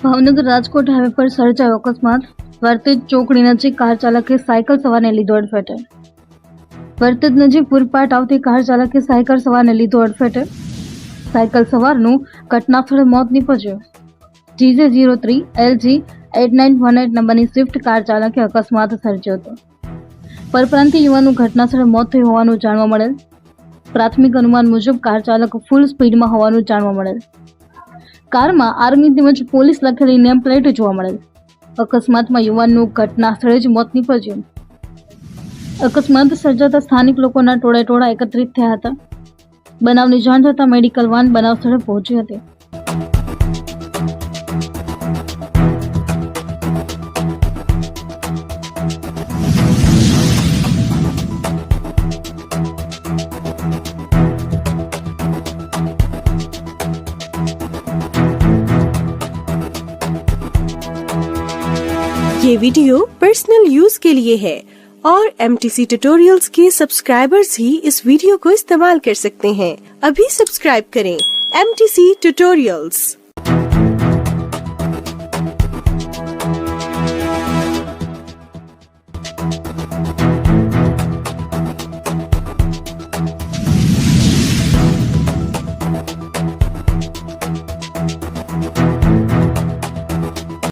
Bhavnagar Rajkot highway પર સર્જાયો અકસ્માત। વર્તેજ ચોકડી નજીક કાર ચાલકે સાયકલ સવારને લીધો અડફેટે। વર્તેજ નજીક પૂરપાટ આવતી કાર ચાલકે સાયકલ સવારને લીધો અડફેટે। સાયકલ સવારનું ઘટનાસ્થળે મોત નીપજ્યું। GJ03 LG 8918 નંબરની સ્વિફ્ટ કાર ચાલકે અકસ્માત સર્જ્યો હતો। પરપ્રાંતીય યુવાનનું ઘટનાસ્થળે મોત થયું હોવાનું જાણવા મળેલ। પ્રાથમિક અનુમાન મુજબ કાર ચાલક ફૂલ સ્પીડમાં હોવાનું જાણવા મળેલ। કારમાં આર્મી તેમજ પોલીસ લખેલી નેમ પ્લેટ જોવા મળેલ। અકસ્માતમાં યુવાનનું ઘટના સ્થળે જ મોત નીપજ્યું। અકસ્માત સર્જાતા સ્થાનિક લોકોના ટોળે એકત્રિત થયા હતા। બનાવની જાણ થતાં મેડિકલ વાન બનાવ સ્થળે પહોંચી હતી। ये वीडियो पर्सनल यूज के लिए है और MTC ट्यूटोरियल्स के सब्सक्राइबर्स ही इस वीडियो को इस्तेमाल कर सकते हैं। अभी सब्सक्राइब करें MTC ट्यूटोरियल्स।